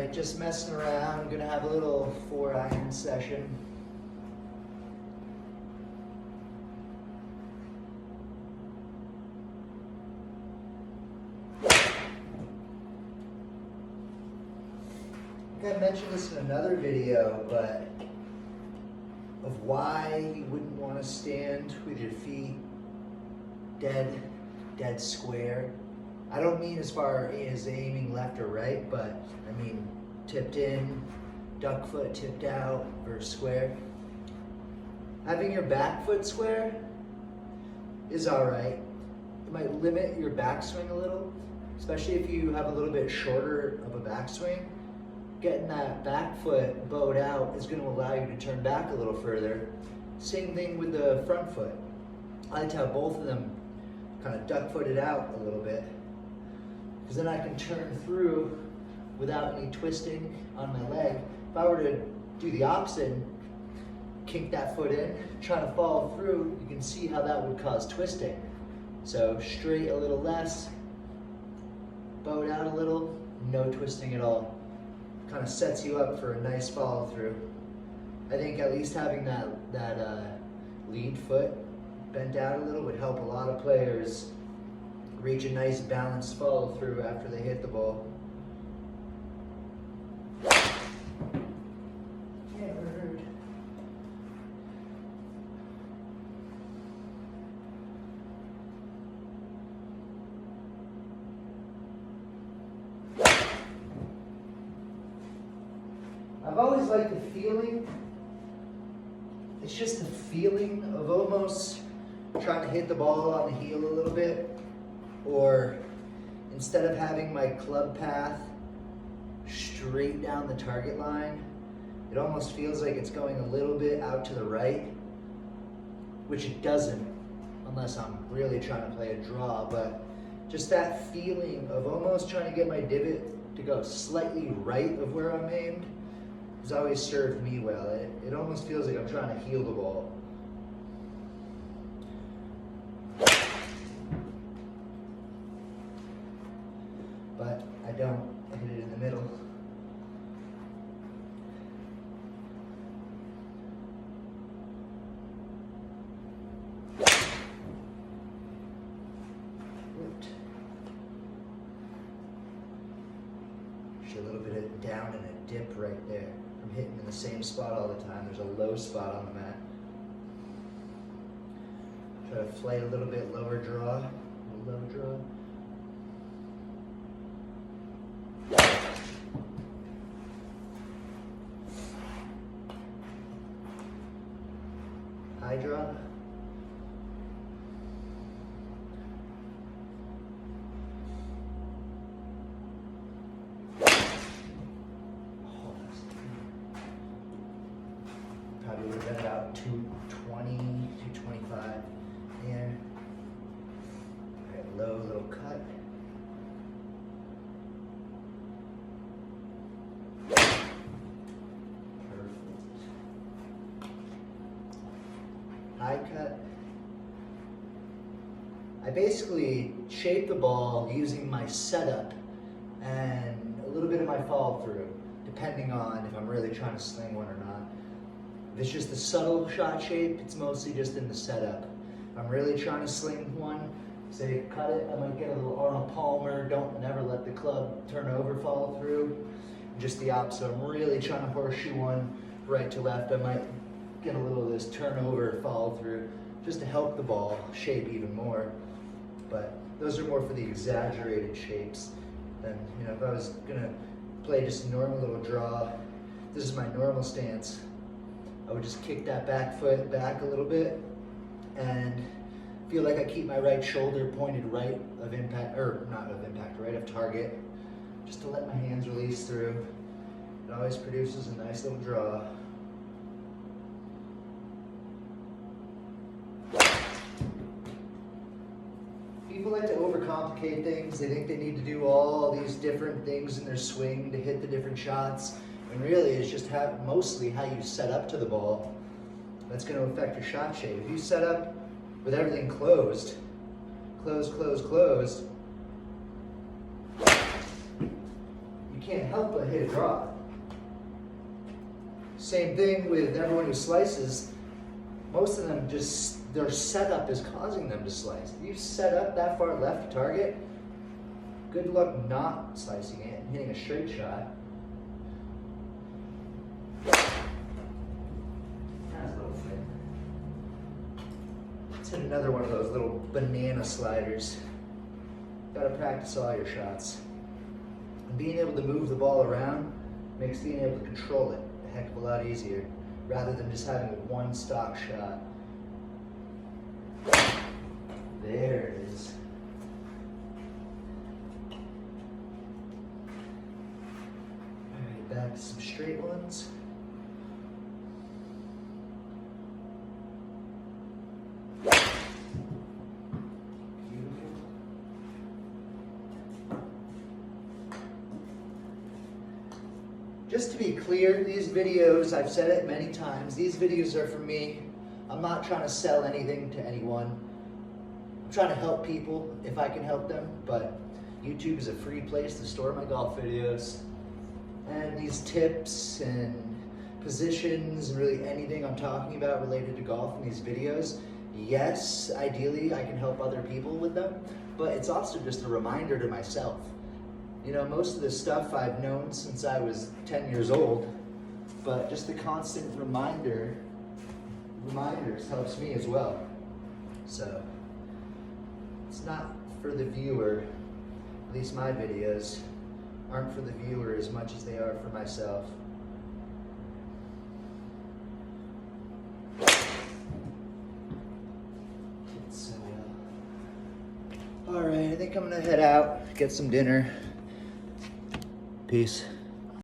Alright, just messing around. I'm gonna have a little 4-iron session. I think I mentioned this in another video, but of why you wouldn't want to stand with your feet dead square. I don't mean as far as aiming left or right, but I mean tipped in, duck foot tipped out, or square. Having your back foot square is alright. It might limit your backswing a little, especially if you have a little bit shorter of a backswing. Getting that back foot bowed out is going to allow you to turn back a little further. Same thing with the front foot. I like to have both of them kind of duck footed out a little bit, because then I can turn through without any twisting on my leg. If I were to do the opposite, kink that foot in, try to follow through, you can see how that would cause twisting. So straight a little less, bowed out a little, no twisting at all. Kind of sets you up for a nice follow through. I think at least having that lead foot bent out a little would help a lot of players reach a nice balanced follow through after they hit the ball. Yeah, heard. I've always liked the feeling. It's just the feeling of almost trying to hit the ball on the heel a little bit, or instead of having my club path straight down the target line, it almost feels like it's going a little bit out to the right, which it doesn't unless I'm really trying to play a draw, but just that feeling of almost trying to get my divot to go slightly right of where I'm aimed has always served me well. It almost feels like I'm trying to heel the ball. But I don't. I hit it in the middle. Whipped. Actually, a little bit of down and a dip right there. I'm hitting in the same spot all the time. There's a low spot on the mat. Try to flight a little bit lower draw. Low draw. High draw. Probably would have been about 220, 225 there. All right, low little cut. High cut. I basically shape the ball using my setup and a little bit of my follow through, depending on if I'm really trying to sling one or not. If it's just a subtle shot shape, it's mostly just in the setup. If I'm really trying to sling one, say cut it, I might get a little Arnold Palmer, never let the club turn over, follow through. Just the opposite, I'm really trying to horseshoe one right to left, I might get a little of this turnover, follow through, just to help the ball shape even more. But those are more for the exaggerated shapes than, if I was gonna play just a normal little draw, this is my normal stance, I would just kick that back foot back a little bit and feel like I keep my right shoulder pointed right of impact, or not of impact, right of target, just to let my hands release through. It always produces a nice little draw. People like to overcomplicate things. They think they need to do all these different things in their swing to hit the different shots. And really, it's just mostly how you set up to the ball that's going to affect your shot shape. If you set up with everything closed, you can't help but hit a draw. Same thing with everyone who slices. Most of them just, their setup is causing them to slice. If you set up that far left to target, good luck not slicing it and hitting a straight shot. That's a little thin. Let's hit another one of those little banana sliders. Gotta practice all your shots. And being able to move the ball around makes being able to control it a heck of a lot easier, rather than just having one stock shot. There it is. All right, back to some straight ones. Just to be clear, these videos, I've said it many times, these videos are for me. I'm not trying to sell anything to anyone. I'm trying to help people if I can help them, but YouTube is a free place to store my golf videos. And these tips and positions and really anything I'm talking about related to golf in these videos, yes, ideally I can help other people with them, but it's also just a reminder to myself. You know, most of this stuff I've known since I was 10 years old, but just the constant reminders helps me as well. So, it's not for the viewer, at least my videos aren't for the viewer as much as they are for myself. All right, I think I'm gonna head out, get some dinner. Peace.